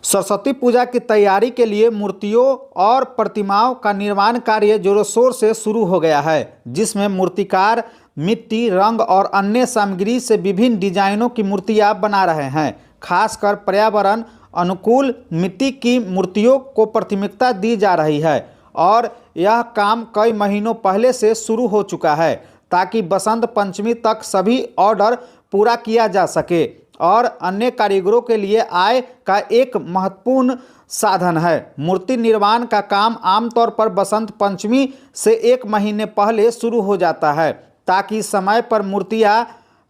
सरस्वती पूजा की तैयारी के लिए मूर्तियों और प्रतिमाओं का निर्माण कार्य जोरों शोर से शुरू हो गया है, जिसमें मूर्तिकार मिट्टी, रंग और अन्य सामग्री से विभिन्न डिजाइनों की मूर्तियां बना रहे हैं। खासकर पर्यावरण अनुकूल मिट्टी की मूर्तियों को प्राथमिकता दी जा रही है और यह काम कई महीनों पहले से शुरू हो चुका है ताकि बसंत पंचमी तक सभी ऑर्डर पूरा किया जा सके और अन्य कारीगरों के लिए आय का एक महत्वपूर्ण साधन है। मूर्ति निर्माण का काम आमतौर पर बसंत पंचमी से एक महीने पहले शुरू हो जाता है ताकि समय पर मूर्तियां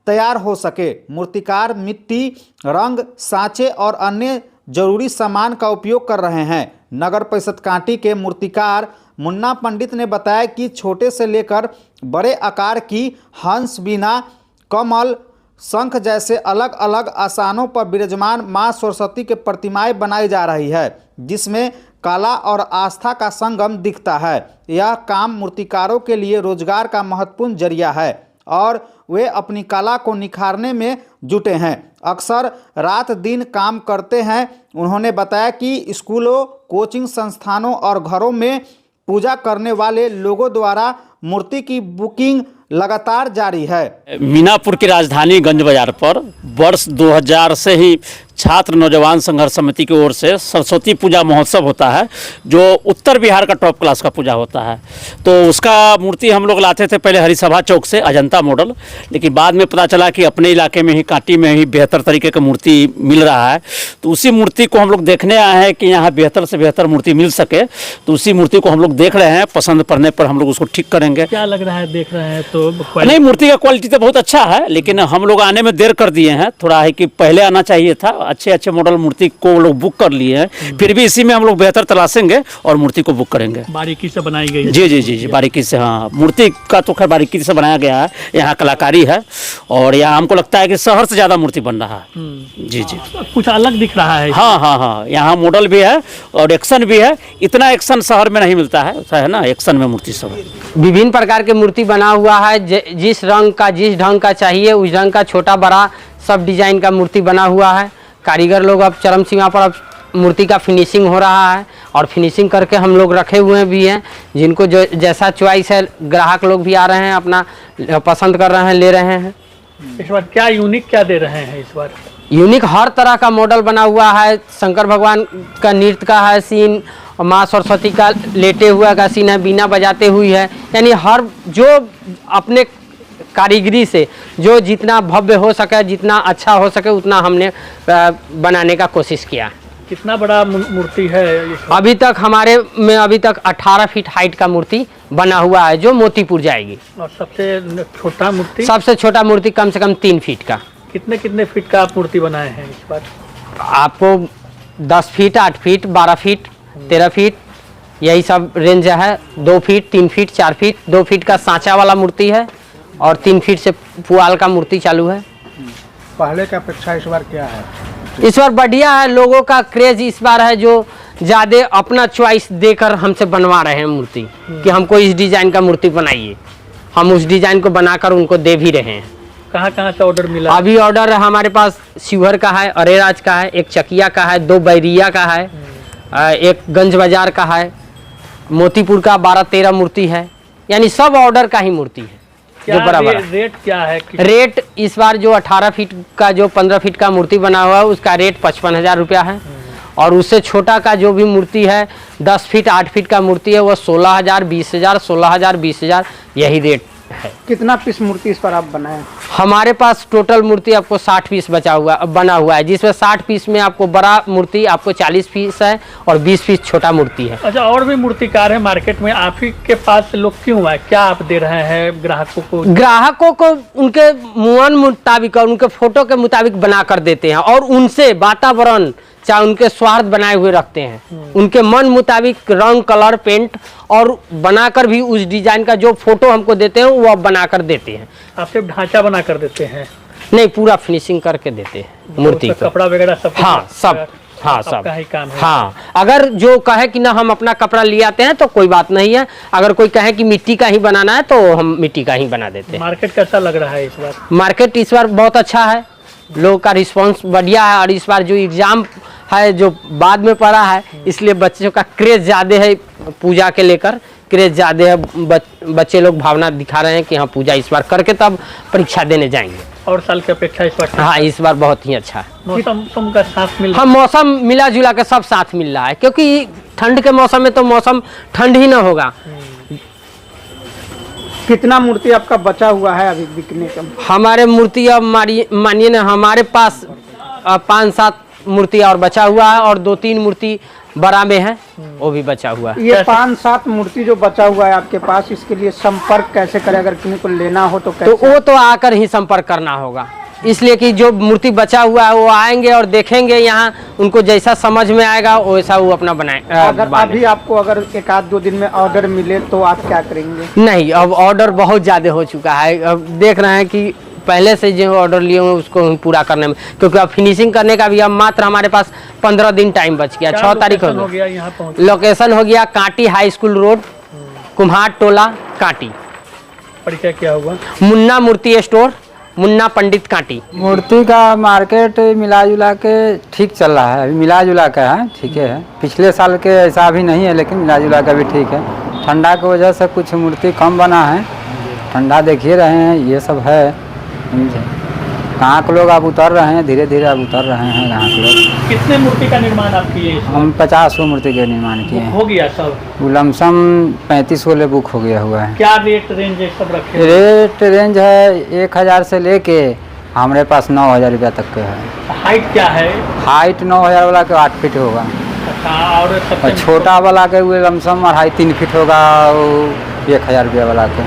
तैयार हो सके। मूर्तिकार मिट्टी, रंग, सांचे और अन्य जरूरी सामान का उपयोग कर रहे हैं। नगर परिषद कांटी के मूर्तिकार मुन्ना पंडित ने बताया कि छोटे से लेकर बड़े आकार की हंस, बीना, कमल, शंख जैसे अलग अलग आसनों पर विराजमान मां सरस्वती के प्रतिमाएं बनाई जा रही है, जिसमें कला और आस्था का संगम दिखता है। यह काम मूर्तिकारों के लिए रोजगार का महत्वपूर्ण जरिया है और वे अपनी कला को निखारने में जुटे हैं। अक्सर रात दिन काम करते हैं। उन्होंने बताया कि स्कूलों, कोचिंग संस्थानों और घरों में पूजा करने वाले लोगों द्वारा मूर्ति की बुकिंग लगातार जारी है। मीनापुर की राजधानी गंज बाजार पर वर्ष 2000 से ही छात्र नौजवान संघर्ष समिति की ओर से सरस्वती पूजा महोत्सव होता है, जो उत्तर बिहार का टॉप क्लास का पूजा होता है। तो उसका मूर्ति हम लोग लाते थे पहले हरिसभा चौक से, अजंता मॉडल, लेकिन बाद में पता चला कि अपने इलाके में ही कांटी में ही बेहतर तरीके का मूर्ति मिल रहा है। तो उसी मूर्ति को हम लोग देखने आए हैं कि यहाँ बेहतर से बेहतर मूर्ति मिल सके। तो उसी मूर्ति को हम लोग देख रहे हैं, पसंद पड़ने पर हम लोग उसको ठीक करेंगे। क्या लग रहा है देख रहे हैं तो? नहीं, मूर्ति का क्वालिटी तो बहुत अच्छा है, लेकिन हम लोग आने में देर कर दिए हैं। थोड़ा है कि पहले आना चाहिए था। अच्छे अच्छे मॉडल मूर्ति को लोग बुक कर लिए हैं, फिर भी इसी में हम लोग बेहतर तलाशेंगे और मूर्ति को बुक करेंगे। बारीकी से बनाई गई है। जी जी जी जी, बारीकी से। हाँ, मूर्ति का तो खैर बारीकी से बनाया गया है। यहाँ कलाकारी है और यहाँ हमको लगता है कि शहर से ज़्यादा मूर्ति बन रहा है। जी जी, कुछ अलग दिख रहा है। हाँ हाँ हाँ, यहाँ मॉडल भी है और एक्शन भी है। इतना एक्शन शहर में नहीं मिलता है ना, एक्शन में मूर्ति सब है। विभिन्न प्रकार के मूर्ति बना हुआ है, जिस रंग का जिस ढंग का चाहिए उस ढंग का, छोटा बड़ा सब डिजाइन का मूर्ति बना हुआ है। कारीगर लोग अब चरम सीमा पर अब मूर्ति का फिनिशिंग हो रहा है और फिनिशिंग करके हम लोग रखे हुए भी हैं। जिनको जो जैसा चॉइस है, ग्राहक लोग भी आ रहे हैं, अपना पसंद कर रहे हैं, ले रहे हैं। इस बार क्या यूनिक क्या दे रहे हैं? इस बार यूनिक हर तरह का मॉडल बना हुआ है। शंकर भगवान का नृत्य का है सीन, माँ सरस्वती का लेटे हुआ का सीन है, बीना बजाते हुई है। यानी हर जो अपने कारीगरी से जो जितना भव्य हो सके, जितना अच्छा हो सके, उतना हमने बनाने का कोशिश किया। कितना बड़ा मूर्ति है? अभी तक हमारे में 18 फीट हाइट का मूर्ति बना हुआ है, जो मोतीपुर जाएगी। और सबसे छोटा मूर्ति? सबसे छोटा मूर्ति कम से कम 3 फीट का। कितने फीट का आप मूर्ति बनाए हैं इस बार? आपको 10 फीट, 8 फीट, 12 फीट, 13 फीट, यही सब रेंज है। 2 फीट, 3 फीट, 4 फीट। 2 फीट का सांचा वाला मूर्ति है और 3 फीट से पुआल का मूर्ति चालू है। पहले की अपेक्षा इस बार क्या है? इस बार बढ़िया है। लोगों का क्रेज इस बार है, जो ज़्यादा अपना चॉइस देकर हमसे बनवा रहे हैं मूर्ति, कि हमको इस डिज़ाइन का मूर्ति बनाइए। हम उस डिज़ाइन को बनाकर उनको दे भी रहे हैं। कहाँ कहाँ से ऑर्डर मिला? अभी ऑर्डर हमारे पास शिवहर का है, अरेराज का है, एक चकिया का है, 2 बैरिया का है, एक गंज बाजार का है, मोतीपुर का 12-13 मूर्ति है। यानी सब ऑर्डर का ही मूर्ति है। जो बराबर रेट क्या है? रेट इस बार जो 18 फीट का, जो 15 फीट का मूर्ति बना हुआ है, उसका रेट 55,000 रुपया है। और उससे छोटा का जो भी मूर्ति है, 10 फीट 8 फीट का मूर्ति है, वो 16,000, 20,000, 16,000, 20,000, यही रेट है। कितना पीस मूर्ति इस पर आप बनाए? हमारे पास टोटल मूर्ति आपको 60 पीस बना हुआ है, जिसमें 60 पीस में आपको बड़ा मूर्ति आपको 40 पीस है और 20 पीस छोटा मूर्ति है। अच्छा, और भी मूर्तिकार है मार्केट में, आप ही के पास लोग क्यों आए? क्या आप दे रहे हैं ग्राहकों को? ग्राहकों को उनके मन मुताबिक और उनके फोटो के मुताबिक बना कर देते हैं और उनसे वातावरण चाहे उनके स्वार्थ बनाए हुए रखते हैं। उनके मन मुताबिक रंग, कलर, पेंट और बनाकर भी उस डिजाइन का जो फोटो हमको देते हैं वो अब बनाकर देते हैं। आप सिर्फ ढांचा बना कर देते हैं? नहीं, पूरा फिनिशिंग करके देते हैं मूर्ति को। कपड़ा वगैरह सब? हाँ, सब। हाँ, सब का ही काम है। हाँ, अगर जो कहे कि ना हम अपना कपड़ा ले आते हैं तो कोई बात नहीं है। अगर कोई कहे कि मिट्टी का ही बनाना है तो हम मिट्टी का ही बना देते हैं। मार्केट कैसा लग रहा है इस बार? मार्केट इस बार बहुत अच्छा है। लोगों का रिस्पांस बढ़िया है और इस बार जो एग्जाम है जो बाद में पड़ा है, इसलिए बच्चों का क्रेज ज़्यादा है पूजा के लेकर, क्रेज ज़्यादा है। बच्चे लोग भावना दिखा रहे हैं कि हाँ पूजा इस बार करके तब परीक्षा देने जाएंगे। और साल की अपेक्षा इस बार हाँ इस बार बहुत ही अच्छा है। मौसम का साथ मिल हाँ मौसम मिला जुला के सब साथ मिल रहा है, क्योंकि ठंड के मौसम में तो मौसम ठंड ही ना होगा। कितना मूर्ति आपका बचा हुआ है अभी बिकने का? हमारे मूर्ति अब मानिए ना, हमारे पास 5-7 मूर्ति और बचा हुआ है और 2-3 मूर्ति बड़ा में है, वो भी बचा हुआ है। ये 5-7 मूर्ति जो बचा हुआ है आपके पास, इसके लिए संपर्क कैसे करें? अगर किसी को लेना हो तो कैसे? तो वो तो आकर ही संपर्क करना होगा, इसलिए कि जो मूर्ति बचा हुआ है वो आएंगे और देखेंगे यहाँ, उनको जैसा समझ में आएगा वैसा वो अपना बनाए। अगर अभी आपको अगर 1-2 दिन में ऑर्डर मिले तो आप क्या करेंगे? नहीं, अब ऑर्डर बहुत ज़्यादा हो चुका है। अब देख रहे हैं कि पहले से जो ऑर्डर लिए हुए उसको हम पूरा करने में, क्योंकि अब फिनिशिंग करने का भी अब मात्र हमारे पास 15 दिन टाइम बच गया। 6 तारीख हो गया यहाँ पहुँच। लोकेशन हो गया कांटी हाई स्कूल रोड, कुम्हार टोला, कांटी। परिचय क्या हुआ? मुन्ना मूर्ति स्टोर, मुन्ना पंडित कांटी। मूर्ति का मार्केट मिला जुला के ठीक चल रहा है, अभी मिला जुला का है, ठीक है। पिछले साल के ऐसा अभी नहीं है, लेकिन मिला जुला का भी ठीक है। ठंडा की वजह से कुछ मूर्ति कम बना है, ठंडा देखिए रहे हैं, ये सब है, समझे। कहाँ के लोग अब उतर रहे हैं, धीरे धीरे अब उतर रहे हैं कहाँ के लोग। कितने मूर्ति का निर्माण आप किए? हम 50 मूर्ति के निर्माण किए हैं। हो गया सब? लमसम 35 वाले बुक हो गया हुआ है। क्या रेट रेंज है सब रखे? रेट रेंज है 1000 से लेके हमारे पास 9000 रुपया तक के है। हाइट क्या है? हाइट 9000 वाला के 8 फीट होगा, और और छोटा वाला के हुए लमसम 2.5-3 फीट होगा, 1000 रुपया वाला के।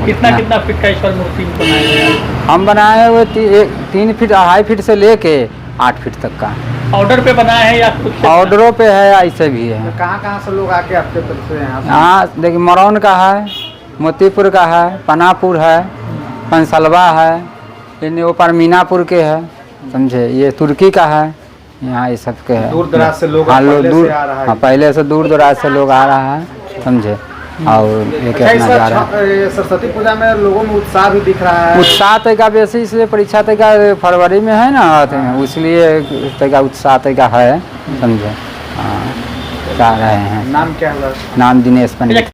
कितना फीट का इस पर मूर्ति बनाए हैं? हम बनाए हुए 3 फीट 2.5 फीट से लेके 8 फीट तक का। ऑर्डर पे बनाए हैं या खुद से? ऑर्डरों पे है, ऐसे भी है। कहाँ से लोग आके आपके तरफ से यहाँ? हाँ देखिए, मरौन का है, मोतीपुर का है, पनापुर है, पंसलवा है, ये ऊपर मीनापुर के है, समझे। ये तुर्की का है, यहाँ ये सब के है। दूर दराज से लोग हाँ पहले दूर, से आ रहा है। हाँ पहले से दूर दराज से लोग आ रहा है, समझे। और एक अपना जा रहा है। सरस्वती पूजा में लोगों में उत्साह भी दिख रहा है। उत्साह तक बेसी, इसलिए परीक्षा तक फरवरी में है ना, इसलिए तक उत्साह तक है, समझे। हाँ जा रहे हैं। नाम क्या हुआ? नाम दिनेश पंडित।